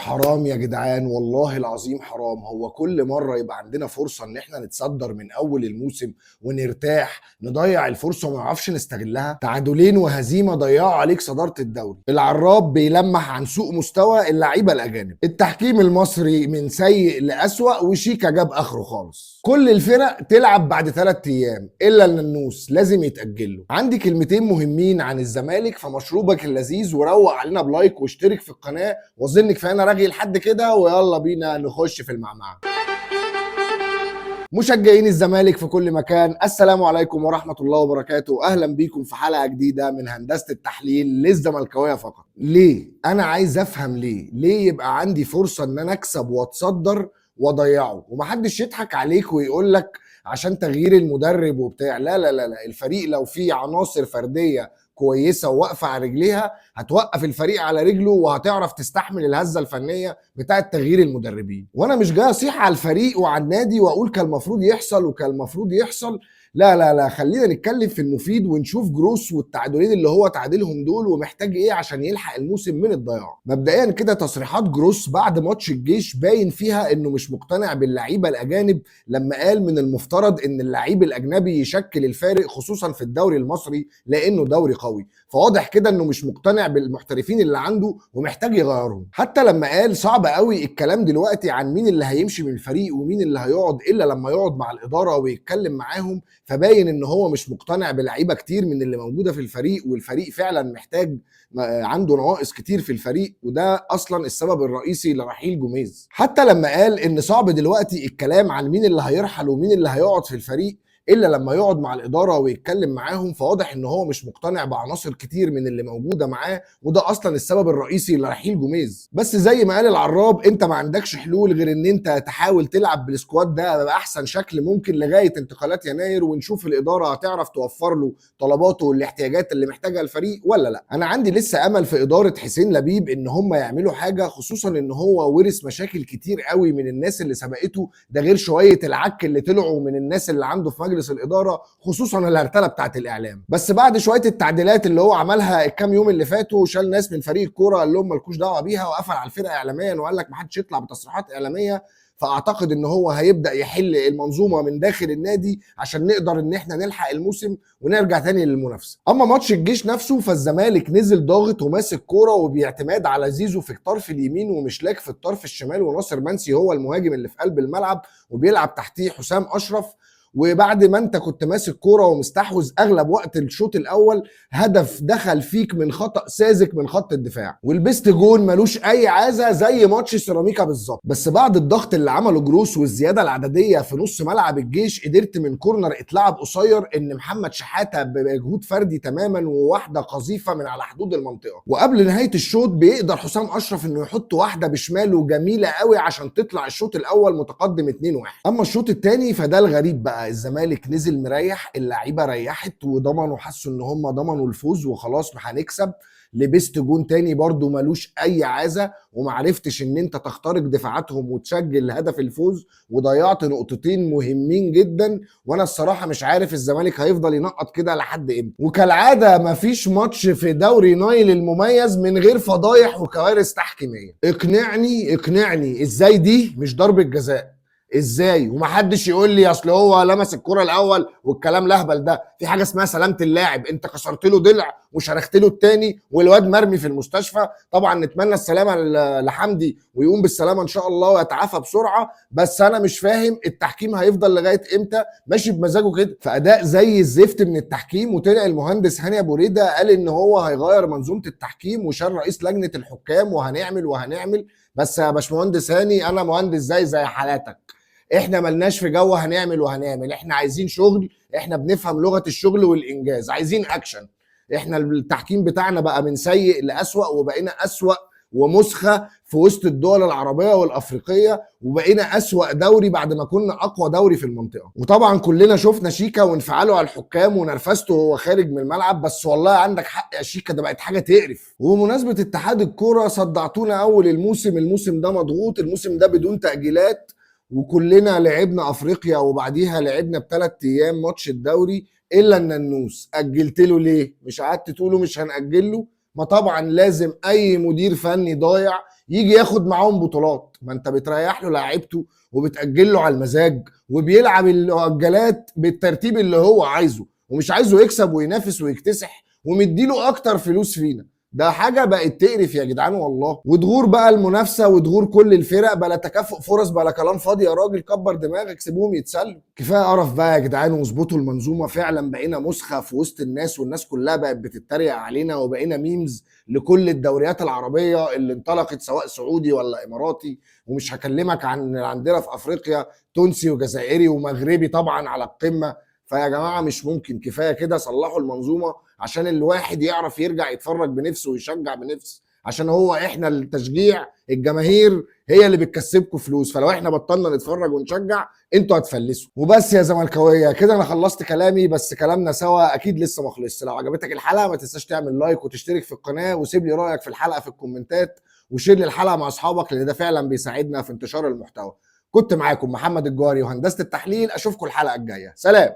حرام يا جدعان، والله العظيم حرام. هو كل مرة يبقى عندنا فرصة ان احنا نتصدر من اول الموسم ونرتاح نضيع الفرصة وما نعرفش نستغلها. تعادلين وهزيمة ضيعوا عليك صدارة الدوري. العراب بيلمح عن سوء مستوى اللعيبة الاجانب. التحكيم المصري من سيء لأسوأ، وشيكا جاب اخره خالص. كل الفرق تلعب بعد 3 ايام الا الننوس لازم يتأجل له. عندي كلمتين مهمين عن الزمالك، فمشروبك اللذيذ وروق علينا بلايك واشترك في القناة، واظن كفايه رغي لحد كده، ويلا بينا نخش في المعمعة. مشجعين الزمالك في كل مكان، السلام عليكم ورحمة الله وبركاته. أهلا بيكم في حلقة جديدة من هندسة التحليل للزملكاوية فقط. ليه؟ أنا عايز أفهم ليه يبقى عندي فرصة إن أنا أكسب وأتصدر وأضيعه، ومحدش يضحك عليك ويقول لك عشان تغيير المدرب وبتاع. لا لا لا لا، الفريق لو فيه عناصر فردية كويسه وواقفه على رجليها هتوقف الفريق على رجله، وهتعرف تستحمل الهزه الفنيه بتاعه تغيير المدربين. وانا مش جاي اصيح على الفريق وعلى النادي واقول كان المفروض يحصل وكان المفروض يحصل. لا لا لا، خلينا نتكلم في المفيد ونشوف جروس والتعادلين اللي هو تعادلهم دول ومحتاج ايه عشان يلحق الموسم من الضياع. مبدئيا كده تصريحات جروس بعد ماتش الجيش باين فيها انه مش مقتنع باللعيبه الاجانب، لما قال من المفترض ان اللعيب الاجنبي يشكل الفارق خصوصا في الدوري المصري لانه دوري قوي. فواضح كده انه مش مقتنع بالمحترفين اللي عنده ومحتاج يغيرهم. حتى لما قال صعب قوي الكلام دلوقتي عن مين اللي هيمشي من الفريق ومين اللي هيقعد الا لما يقعد مع الاداره ويتكلم معاهم، فباين ان هو مش مقتنع بلعيبه كتير من اللي موجوده في الفريق، والفريق فعلا محتاج، عنده نواقص كتير في الفريق، وده اصلا السبب الرئيسي لرحيل جوميز. حتى لما قال ان صعب دلوقتي الكلام عن مين اللي هيرحل ومين اللي هيقعد في الفريق الا لما يقعد مع الاداره ويتكلم معاهم، فواضح ان هو مش مقتنع بعناصر كتير من اللي موجوده معاه، وده اصلا السبب الرئيسي لرحيل جوميز. بس زي ما قال العراب، انت ما عندكش حلول غير ان انت تحاول تلعب بالسكواد ده باحسن شكل ممكن لغايه انتقالات يناير، ونشوف الاداره هتعرف توفر له طلباته والاحتياجات اللي محتاجها الفريق ولا لا. انا عندي لسه امل في اداره حسين لبيب ان هم يعملوا حاجه، خصوصا ان هو ورث مشاكل كتير قوي من الناس اللي سبقته، ده غير شويه العك اللي طلعوا من الناس اللي عنده في مجلس الاداره، خصوصا الهرتله بتاعت الاعلام. بس بعد شويه التعديلات اللي هو عملها الكام يوم اللي فاتوا، شال ناس من فريق الكوره قال لهم مالكوش دعوه بيها، وقفل على الفرقه اعلاميا وقال لك ما حدش يطلع بتصريحات اعلاميه. فاعتقد ان هو هيبدا يحل المنظومه من داخل النادي عشان نقدر ان احنا نلحق الموسم ونرجع تاني للمنافسه. اما ماتش الجيش نفسه، فالزمالك نزل ضاغط وماسك كوره وبيعتماد على زيزو في الطرف اليمين ومشلاك في الطرف الشمال، وناصر منسي هو المهاجم اللي في قلب الملعب وبيلعب تحتيه حسام اشرف. وبعد ما انت كنت ماسك كوره ومستحوذ اغلب وقت الشوط الاول، هدف دخل فيك من خطأ ساذج من خط الدفاع ولبست جون ملوش اي عازه زي ماتش سيراميكا بالظبط. بس بعد الضغط اللي عمله جروس والزياده العدديه في نص ملعب الجيش، قدرت من كورنر اتلعب قصير ان محمد شحاته بمجهود فردي تماما وواحده قذيفه من على حدود المنطقه، وقبل نهايه الشوط بيقدر حسام اشرف انه يحط واحده بشماله جميله قوي عشان تطلع الشوط الاول متقدم 2-1. اما الشوط الثاني فده الغريب بقى، الزمالك نزل مريح، اللعيبه ريحت وضمنوا، حسوا ان هم ضمنوا الفوز وخلاص هنكسب. لبست جون تاني برضو ملوش اي عازه، ومعرفتش ان انت تخترق دفاعاتهم وتسجل هدف الفوز، وضيعت نقطتين مهمين جدا. وانا الصراحه مش عارف الزمالك هيفضل ينقط كده لحد امتى. وكالعاده مفيش ماتش في دوري نايل المميز من غير فضايح وكوارث تحكيميه. اقنعني ازاي دي مش ضربه جزاء؟ ازاي؟ ومحدش يقول لي اصل هو لمس الكرة الاول والكلام الاهبل ده. في حاجه اسمها سلامه اللاعب، انت كسرت له ضلع وشرخت له التاني والواد مرمي في المستشفى. طبعا نتمنى السلامه لحمدي ويقوم بالسلامه ان شاء الله ويتعافى بسرعه، بس انا مش فاهم التحكيم هيفضل لغايه امتى ماشي بمزاجه كده؟ فاداء زي الزفت من التحكيم. وطلع المهندس هاني ابو ريده قال ان هو هيغير منظومه التحكيم، وشال رئيس لجنه الحكام وهنعمل. بس يا باشمهندس هاني، انا مهندس زي حالاتك، احنا ملناش في جو هنعمل، احنا عايزين شغل، احنا بنفهم لغة الشغل والانجاز، عايزين اكشن. احنا التحكيم بتاعنا بقى من سيء لأسوأ، وبقينا أسوأ ومسخة في وسط الدول العربية والأفريقية، وبقينا أسوأ دوري بعد ما كنا أقوى دوري في المنطقة. وطبعا كلنا شفنا شيكا وانفعاله على الحكام ونرفزته وهو خارج من الملعب، بس والله عندك حق يا شيكا، ده بقت حاجة تقرف. وبمناسبة اتحاد الكورة، صدعتونا أول الموسم ده مضغوط، الموسم ده بدون تأجيلات، وكلنا لعبنا افريقيا وبعديها لعبنا ب3 ايام ماتش الدوري، الا الننوس اجلت له ليه؟ مش قعدت تقولوا مش هنأجل له؟ ما طبعا لازم اي مدير فني ضايع يجي ياخد معاهم بطولات. ما انت بتريح له لعيبته وبتأجل له على المزاج، وبيلعب المؤجلات بالترتيب اللي هو عايزه، ومش عايزه يكسب وينافس ويكتسح، ومديله اكتر فلوس فينا. ده حاجه بقت تقرف يا جدعان والله. وتغور بقى المنافسه وتغور كل الفرق، بلا تكافؤ فرص بلا كلام فاضي. يا راجل كبر دماغك، سيبوهم يتسلوا. كفايه قرف بقى يا جدعان، واظبطوا المنظومه. فعلا بقينا مسخه في وسط الناس، والناس كلها بقت بتتريق علينا، وبقينا ميمز لكل الدوريات العربيه اللي انطلقت، سواء سعودي ولا اماراتي. ومش هكلمك عن اللي عندنا في افريقيا، تونسي وجزائري ومغربي طبعا على القمه. فيا جماعه مش ممكن، كفايه كده، صلحوا المنظومه عشان الواحد يعرف يرجع يتفرج بنفسه ويشجع بنفسه. عشان هو احنا التشجيع، الجماهير هي اللي بتكسبكم فلوس، فلو احنا بطلنا نتفرج ونشجع انتوا هتفلسوا. وبس يا زملكاويه، كده انا خلصت كلامي، بس كلامنا سوا اكيد لسه ما خلصش. لو عجبتك الحلقه ما تنساش تعمل لايك وتشترك في القناه، وسيب لي رايك في الحلقه في الكومنتات، وشير لي الحلقه مع اصحابك، لان ده فعلا بيساعدنا في انتشار المحتوى. كنت معاكم محمد الجوهري وهندسه التحليل. اشوفكم الحلقه الجايه، سلام.